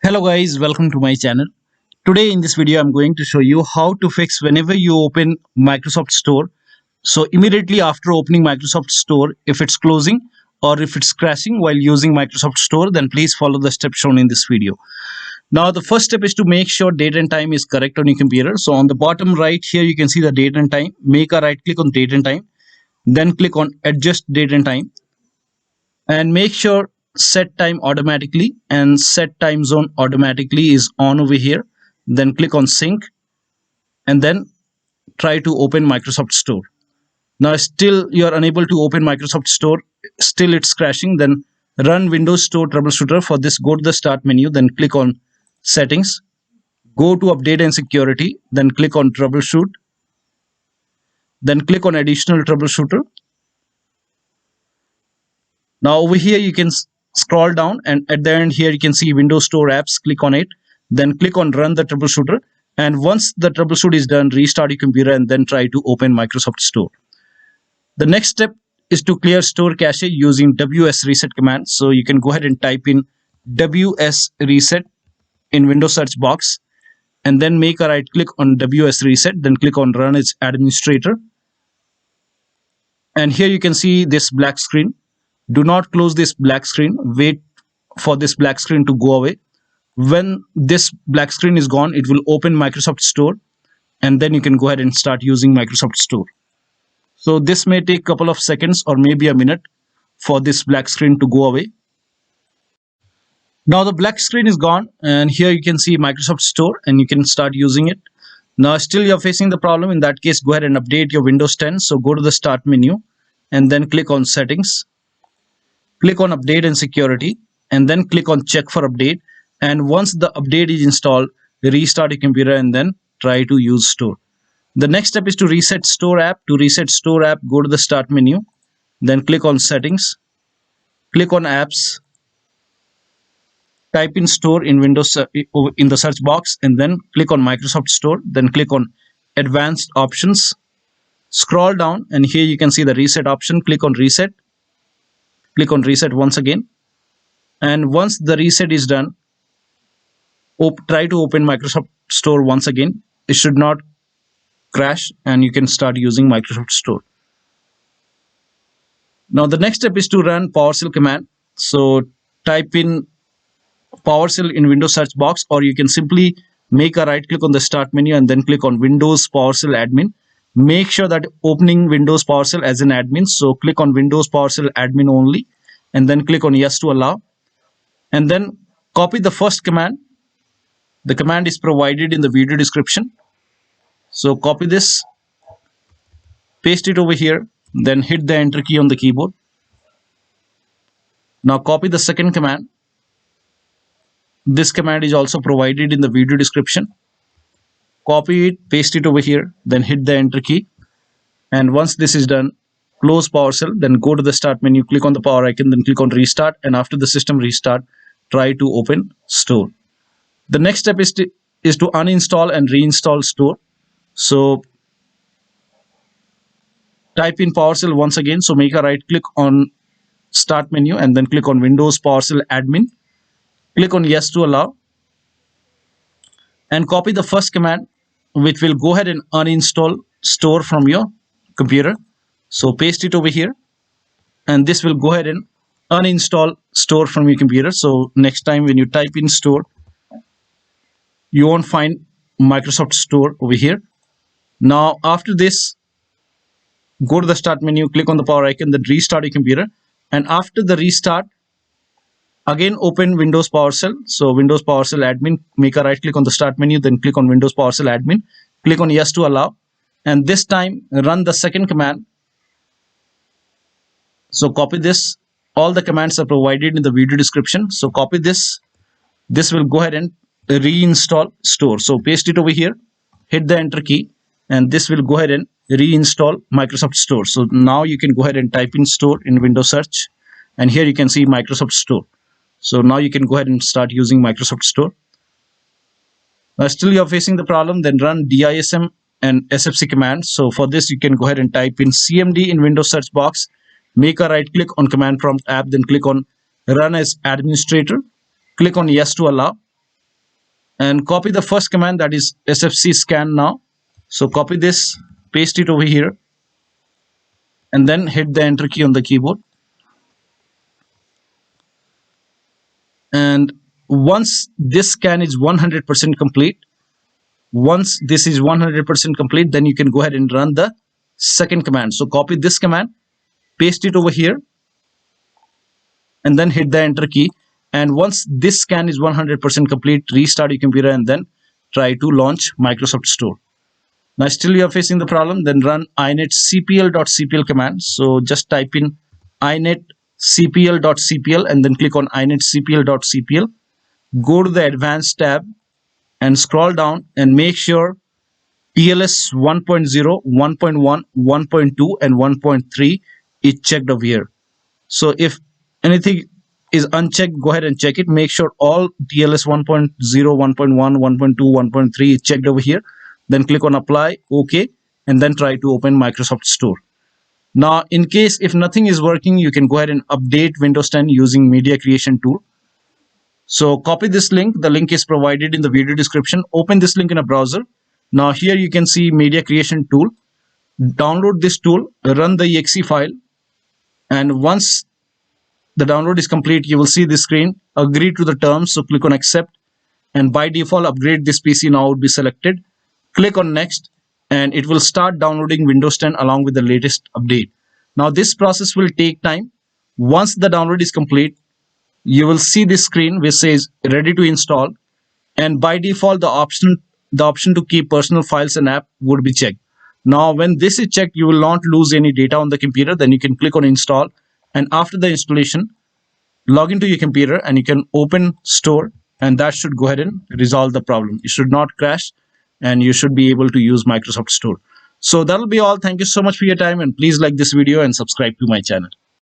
Hello guys, welcome to my channel. Today in this video I'm going to show you how to fix whenever you open Microsoft Store. So immediately after opening Microsoft Store, if it's closing or if it's crashing while using Microsoft Store, then please follow the steps shown in this video. Now the first step is to make sure date and time is correct on your computer. So on the bottom right here you can see the date and time. Make a right click on date and time. Then click on adjust date and time. And make sure set time automatically and set time zone automatically is on over here. Then click on sync and then try to open Microsoft Store. Now still you are unable to open Microsoft Store, still it's crashing. Then run Windows Store troubleshooter. For this, go to the start menu, then click on settings, go to update and security, then click on troubleshoot, then click on additional troubleshooter. Now over here you can scroll down and at the end here you can see Windows Store apps. Click on it, then click on run the troubleshooter, and once the troubleshoot is done, restart your computer and then try to open Microsoft Store. The next step is to clear store cache using WS reset command. So you can go ahead and type in WS reset in Windows search box and then make a right click on WS reset, then click on run as administrator. And here you can see this black screen. Do not close this black screen. Wait for this black screen to go away. When this black screen is gone, it will open Microsoft Store and then you can go ahead and start using Microsoft Store. So this may take a couple of seconds or maybe a minute for this black screen to go away. Now the black screen is gone and here you can see Microsoft Store and you can start using it. Now still you're facing the problem. In that case, go ahead and update your Windows 10. So go to the start menu and then click on settings. Click on update and security and then click on check for update. And once the update is installed, restart your computer and then try to use Store. The next step is to reset Store app. To reset Store app, go to the start menu, then click on settings, click on apps, type in Store in Windows in the search box and then click on Microsoft Store, then click on advanced options. Scroll down and here you can see the reset option. Click on reset. Click on reset once again, and once the reset is done, try to open Microsoft Store once again. It should not crash and you can start using Microsoft Store. Now the next step is to run PowerShell command. So type in PowerShell in Windows search box, or you can simply make a right click on the start menu and then click on Windows PowerShell admin. Make sure that opening Windows PowerShell as an admin. So click on Windows PowerShell admin only and then click on yes to allow. And then copy the first command. The command is provided in the video description. So copy this, paste it over here, then hit the enter key on the keyboard. Now copy the second command. This command is also provided in the video description. Copy it, paste it over here, then hit the enter key. And once this is done, close PowerShell, then go to the start menu, click on the power icon, then click on restart. And after the system restart, try to open Store. The next step is to uninstall and reinstall Store. So type in PowerShell once again. So make a right click on start menu and then click on Windows PowerShell admin. Click on yes to allow. And copy the first command, which will go ahead and uninstall Store from your computer. So paste it over here and this will go ahead and uninstall Store from your computer. So next time when you type in Store, you won't find Microsoft Store over here. Now after this, go to the start menu, click on the power icon, then restart your computer. And after the restart, again open Windows PowerShell. So Windows PowerShell admin, make a right click on the start menu, then click on Windows PowerShell admin, click on yes to allow, and this time run the second command. So copy this. All the commands are provided in the video description. So copy this. This will go ahead and reinstall Store. So paste it over here, hit the enter key, and this will go ahead and reinstall Microsoft Store. So now you can go ahead and type in Store in Windows search, and here you can see Microsoft Store. So now you can go ahead and start using Microsoft Store. Still you're facing the problem, then run DISM and SFC commands. So for this, you can go ahead and type in CMD in Windows search box, make a right click on command prompt app, then click on run as administrator, click on yes to allow. and copy the first command, that is sfc scan now. So copy this, paste it over here, and then hit the enter key on the keyboard. And once this scan is 100% complete, once this is 100% complete, then you can go ahead and run the second command. So copy this command, paste it over here, and then hit the enter key. And once this scan is 100% complete, restart your computer and then try to launch Microsoft Store. Now still you are facing the problem, then run inetcpl.cpl command. So just type in inetcpl.cpl and then click on inetcpl.cpl. Go to the advanced tab and scroll down and make sure TLS 1.0, 1.1, 1.2 and 1.3 is checked over here. So if anything is unchecked, go ahead and check it. Make sure all TLS 1.0, 1.1, 1.2, 1.3 is checked over here. Then click on apply, OK, and then try to open Microsoft Store. Now, in case if nothing is working, you can go ahead and update Windows 10 using Media Creation tool. So copy this link. The link is provided in the video description. Open this link in a browser. Now here you can see Media Creation tool. Download this tool, run the exe file, and once the download is complete, you will see this screen. Agree to the terms. So click on accept, and by default upgrade this PC now would be selected. Click on next, and it will start downloading Windows 10 along with the latest update. Now this process will take time. Once the download is complete, you will see this screen which says ready to install, and by default the option to keep personal files and app would be checked. Now when this is checked, you will not lose any data on the computer. Then you can click on install, and after the installation, log into your computer and you can open Store, and that should go ahead and resolve the problem. It should not crash and you should be able to use Microsoft Store. So that'll be all. Thank you so much for your time, and please like this video and subscribe to my channel.